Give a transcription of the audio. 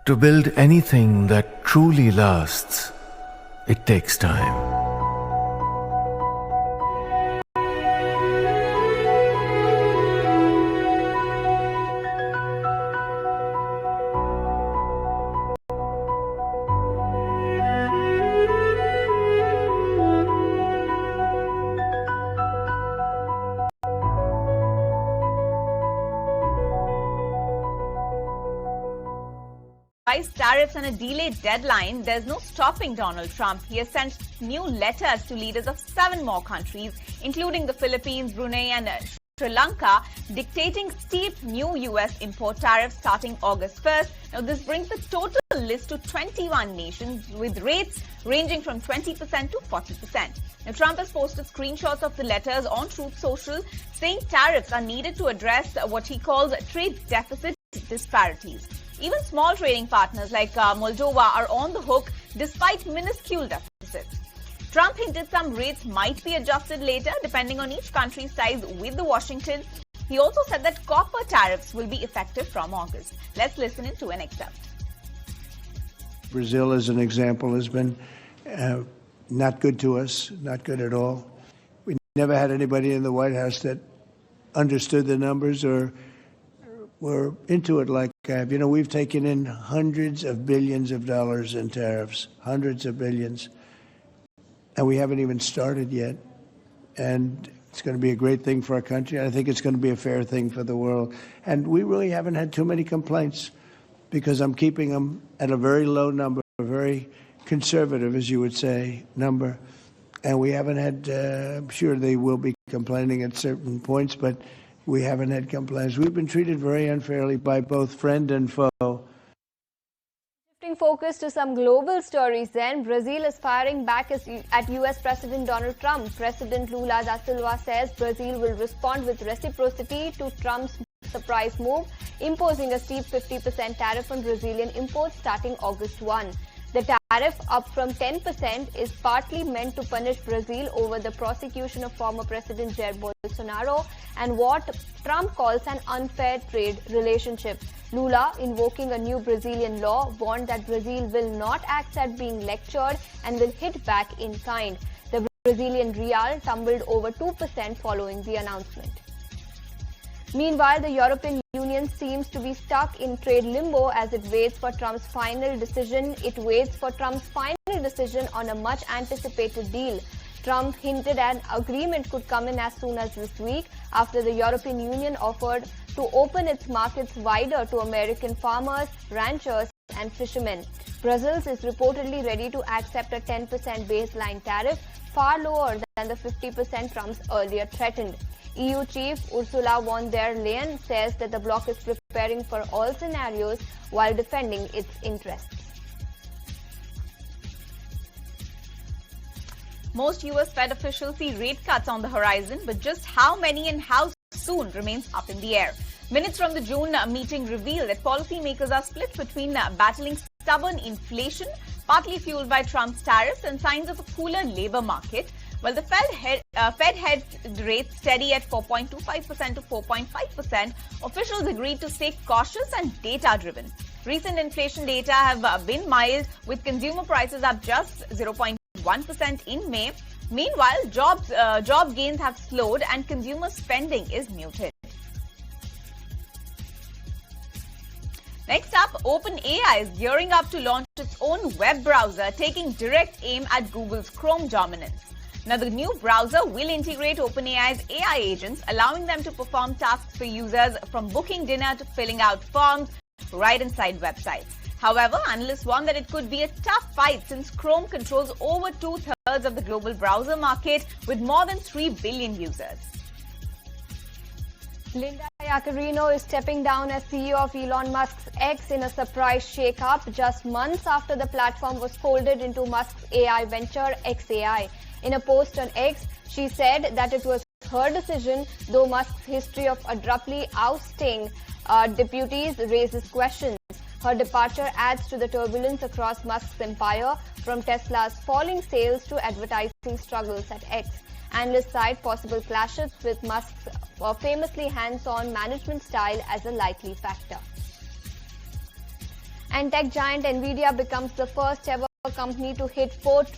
To build anything that truly lasts, it takes time. Tariffs and a delayed deadline, there's no stopping Donald Trump. He has sent new letters to leaders of 7 more countries, including the Philippines, Brunei and Sri Lanka, dictating steep new U.S. import tariffs starting August 1st. Now, this brings the total list to 21 nations, with rates ranging from 20% to 40%. Now, Trump has posted screenshots of the letters on Truth Social, saying tariffs are needed to address what he calls trade deficit disparities. Even small trading partners like Moldova are on the hook despite minuscule deficits. Trump hinted some rates might be adjusted later depending on each country's ties with Washington. He also said that copper tariffs will be effective from August. Let's listen into an excerpt. Brazil, as an example, has been not good to us, not good at all. We never had anybody in the White House that understood the numbers or were into it like I have. You know, we've taken in hundreds of billions of dollars in tariffs, hundreds of billions, and we haven't even started yet. And it's going to be a great thing for our country. I think it's going to be a fair thing for the world. And we really haven't had too many complaints because I'm keeping them at a very low number, a very conservative, as you would say, number. And we haven't had, I'm sure they will be complaining at certain points, but we haven't had complaints. We've been treated very unfairly by both friend and foe. Shifting focus to some global stories then, Brazil is firing back at US President Donald Trump. President Lula da Silva says Brazil will respond with reciprocity to Trump's surprise move, imposing a steep 50% tariff on Brazilian imports starting August 1. The tariff, up from 10%, is partly meant to punish Brazil over the prosecution of former President Jair Bolsonaro and what Trump calls an unfair trade relationship. Lula, invoking a new Brazilian law, warned that Brazil will not accept being lectured and will hit back in kind. The Brazilian real tumbled over 2% following the announcement. Meanwhile, the European Union seems to be stuck in trade limbo as it waits for Trump's final decision. It waits for Trump's final decision on a much-anticipated deal. Trump hinted an agreement could come in as soon as this week after the European Union offered to open its markets wider to American farmers, ranchers and fishermen. Brussels is reportedly ready to accept a 10% baseline tariff, far lower than the 50% Trump's earlier threatened. EU chief Ursula von der Leyen says that the bloc is preparing for all scenarios while defending its interests. Most US Fed officials see rate cuts on the horizon, but just how many and how soon remains up in the air. Minutes from the June meeting reveal that policymakers are split between battling stubborn inflation, partly fueled by Trump's tariffs, and signs of a cooler labor market. While the Fed held rates steady at 4.25% to 4.5%, officials agreed to stay cautious and data-driven. Recent inflation data have been mild, with consumer prices up just 0.1% in May. Meanwhile, job gains have slowed and consumer spending is muted. Next up, OpenAI is gearing up to launch its own web browser, taking direct aim at Google's Chrome dominance. Now, the new browser will integrate OpenAI's AI agents, allowing them to perform tasks for users from booking dinner to filling out forms right inside websites. However, analysts warn that it could be a tough fight since Chrome controls over 2/3 of the global browser market with more than 3 billion users. Linda Yaccarino is stepping down as CEO of Elon Musk's X in a surprise shakeup just months after the platform was folded into Musk's AI venture XAI. In a post on X, she said that it was her decision, though Musk's history of abruptly ousting deputies raises questions. Her departure adds to the turbulence across Musk's empire, from Tesla's falling sales to advertising struggles at X. Analysts cite possible clashes with Musk's famously hands-on management style as a likely factor. And tech giant Nvidia becomes the first ever company to hit $4